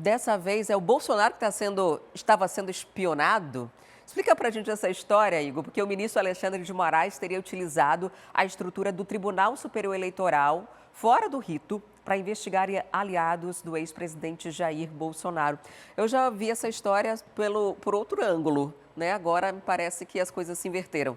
Dessa vez é o Bolsonaro que estava sendo espionado? Explica pra gente essa história, Igor, porque o ministro Alexandre de Moraes teria utilizado a estrutura do Tribunal Superior Eleitoral, fora do rito, para investigar aliados do ex-presidente Jair Bolsonaro. Eu já vi essa história por outro ângulo, né? Agora me parece que as coisas se inverteram.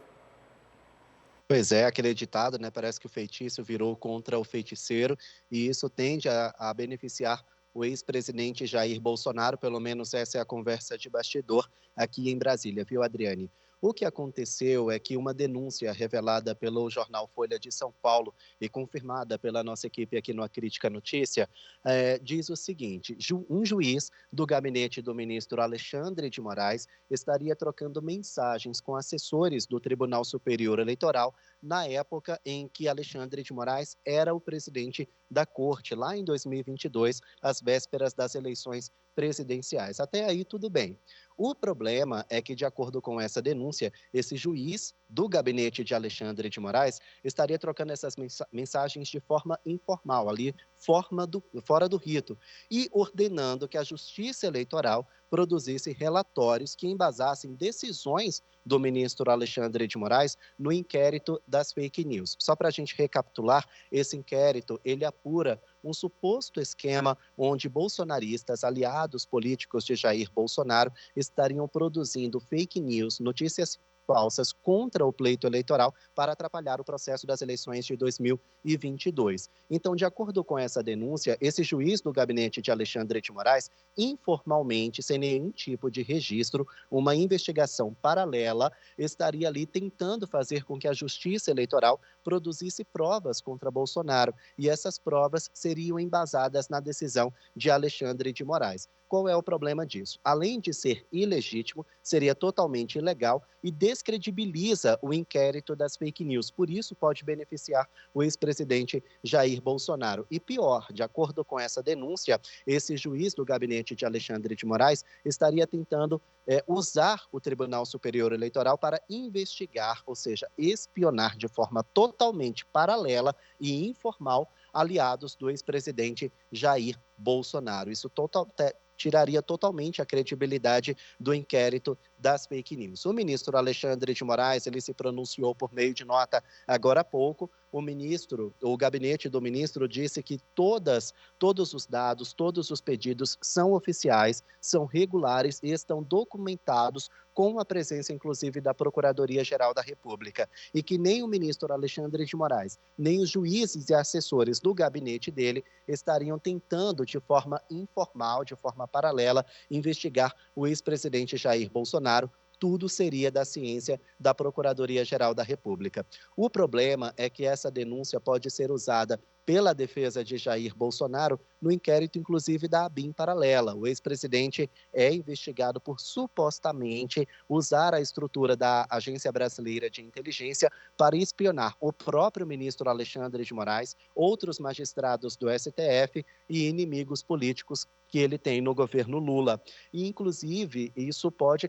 Pois é, aquele ditado, né? Parece que o feitiço virou contra o feiticeiro e isso tende a beneficiar o ex-presidente Jair Bolsonaro, pelo menos essa é a conversa de bastidor aqui em Brasília, viu, Adriane? O que aconteceu é que uma denúncia revelada pelo jornal Folha de São Paulo e confirmada pela nossa equipe aqui no A Crítica Notícia, diz o seguinte: um juiz do gabinete do ministro Alexandre de Moraes estaria trocando mensagens com assessores do Tribunal Superior Eleitoral na época em que Alexandre de Moraes era o presidente da corte, lá em 2022, às vésperas das eleições presidenciais. Até aí, tudo bem. O problema é que, de acordo com essa denúncia, esse juiz do gabinete de Alexandre de Moraes estaria trocando essas mensagens de forma informal, ali, fora do rito, e ordenando que a Justiça Eleitoral produzisse relatórios que embasassem decisões do ministro Alexandre de Moraes no inquérito das fake news. Só para a gente recapitular, esse inquérito, ele apura um suposto esquema onde bolsonaristas, aliados políticos de Jair Bolsonaro, estariam produzindo fake news, notícias falsas contra o pleito eleitoral para atrapalhar o processo das eleições de 2022. Então, de acordo com essa denúncia, esse juiz do gabinete de Alexandre de Moraes, informalmente, sem nenhum tipo de registro, uma investigação paralela, estaria ali tentando fazer com que a Justiça Eleitoral produzisse provas contra Bolsonaro, e essas provas seriam embasadas na decisão de Alexandre de Moraes. Qual é o problema disso? Além de ser ilegítimo, seria totalmente ilegal e descredibiliza o inquérito das fake news. Por isso, pode beneficiar o ex-presidente Jair Bolsonaro. E pior, de acordo com essa denúncia, esse juiz do gabinete de Alexandre de Moraes estaria tentando usar o Tribunal Superior Eleitoral para investigar, ou seja, espionar de forma totalmente paralela e informal aliados do ex-presidente Jair Bolsonaro. Isso tiraria totalmente a credibilidade do inquérito das fake news. O ministro Alexandre de Moraes, ele se pronunciou por meio de nota agora há pouco. O gabinete do ministro disse que todos os dados, todos os pedidos são oficiais, são regulares e estão documentados com a presença, inclusive, da Procuradoria-Geral da República. E que nem o ministro Alexandre de Moraes, nem os juízes e assessores do gabinete dele estariam tentando, de forma informal, de forma paralela, investigar o ex-presidente Jair Bolsonaro. Tudo seria da ciência da Procuradoria-Geral da República. O problema é que essa denúncia pode ser usada pela defesa de Jair Bolsonaro no inquérito, inclusive, da ABIN paralela. O ex-presidente é investigado por supostamente usar a estrutura da Agência Brasileira de Inteligência para espionar o próprio ministro Alexandre de Moraes, outros magistrados do STF e inimigos políticos que ele tem no governo Lula. E, inclusive, isso pode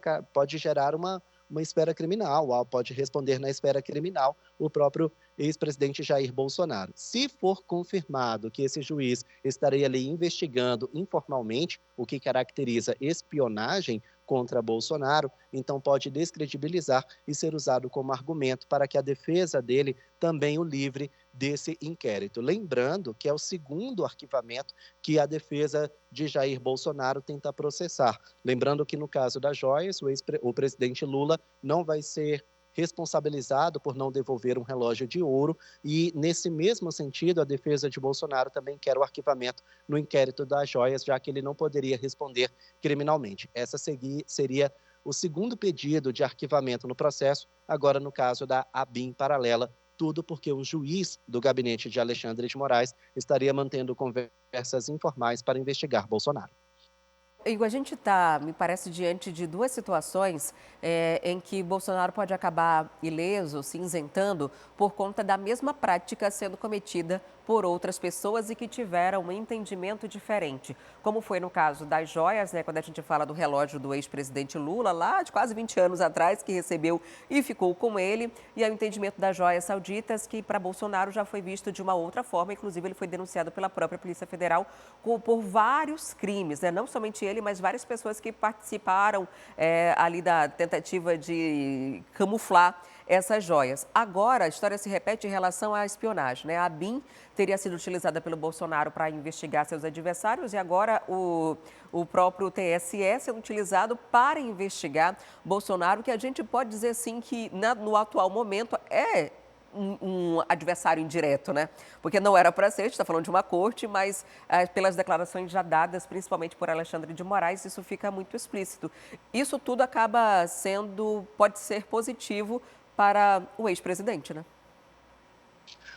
gerar uma esfera criminal, pode responder na esfera criminal o próprio ex-presidente Jair Bolsonaro. Se for confirmado que esse juiz estaria ali investigando informalmente, o que caracteriza espionagem contra Bolsonaro, então pode descredibilizar e ser usado como argumento para que a defesa dele também o livre desse inquérito. Lembrando que é o segundo arquivamento que a defesa de Jair Bolsonaro tenta processar. Lembrando que no caso das joias, o presidente Lula não vai ser responsabilizado por não devolver um relógio de ouro e, nesse mesmo sentido, a defesa de Bolsonaro também quer o arquivamento no inquérito das joias, já que ele não poderia responder criminalmente. Essa seria o segundo pedido de arquivamento no processo, agora no caso da ABIN paralela, tudo porque um juiz do gabinete de Alexandre de Moraes estaria mantendo conversas informais para investigar Bolsonaro. Igor, a gente está, me parece, diante de duas situações em que Bolsonaro pode acabar ileso, se isentando, por conta da mesma prática sendo cometida por outras pessoas e que tiveram um entendimento diferente, como foi no caso das joias, né, quando a gente fala do relógio do ex-presidente Lula, lá de quase 20 anos atrás, que recebeu e ficou com ele, e o entendimento das joias sauditas, que para Bolsonaro já foi visto de uma outra forma, inclusive ele foi denunciado pela própria Polícia Federal por vários crimes, né? Não somente ele, mas várias pessoas que participaram ali da tentativa de camuflar essas joias. Agora, a história se repete em relação à espionagem, né? A ABIN teria sido utilizada pelo Bolsonaro para investigar seus adversários e agora o próprio TSE sendo utilizado para investigar Bolsonaro, que a gente pode dizer assim que no atual momento é um adversário indireto, né? Porque não era para ser, a gente está falando de uma corte, mas pelas declarações já dadas, principalmente por Alexandre de Moraes, isso fica muito explícito. Isso tudo acaba pode ser positivo para o ex-presidente, né?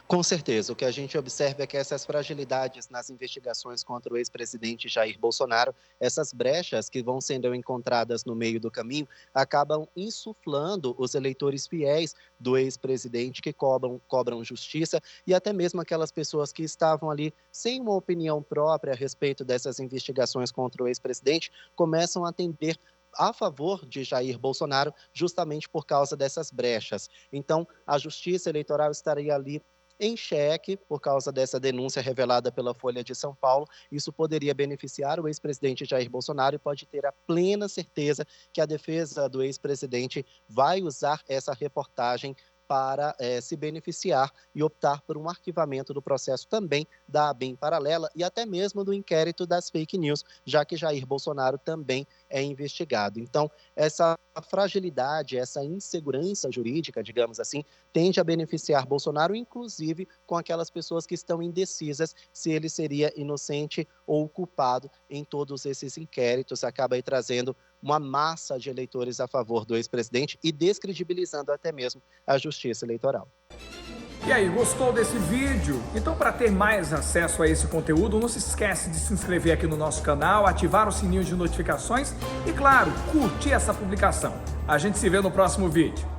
Com certeza, o que a gente observa é que essas fragilidades nas investigações contra o ex-presidente Jair Bolsonaro, essas brechas que vão sendo encontradas no meio do caminho, acabam insuflando os eleitores fiéis do ex-presidente que cobram justiça e até mesmo aquelas pessoas que estavam ali sem uma opinião própria a respeito dessas investigações contra o ex-presidente, começam a tender a favor de Jair Bolsonaro justamente por causa dessas brechas. Então, a Justiça Eleitoral estaria ali em xeque por causa dessa denúncia revelada pela Folha de São Paulo. Isso poderia beneficiar o ex-presidente Jair Bolsonaro e pode ter a plena certeza que a defesa do ex-presidente vai usar essa reportagem para se beneficiar e optar por um arquivamento do processo também da ABIN paralela e até mesmo do inquérito das fake news, já que Jair Bolsonaro também é investigado. Então, essa fragilidade, essa insegurança jurídica, digamos assim, tende a beneficiar Bolsonaro, inclusive com aquelas pessoas que estão indecisas se ele seria inocente ou culpado em todos esses inquéritos, acaba aí trazendo uma massa de eleitores a favor do ex-presidente e descredibilizando até mesmo a justiça eleitoral. E aí, gostou desse vídeo? Então, para ter mais acesso a esse conteúdo, não se esquece de se inscrever aqui no nosso canal, ativar o sininho de notificações e, claro, curtir essa publicação. A gente se vê no próximo vídeo.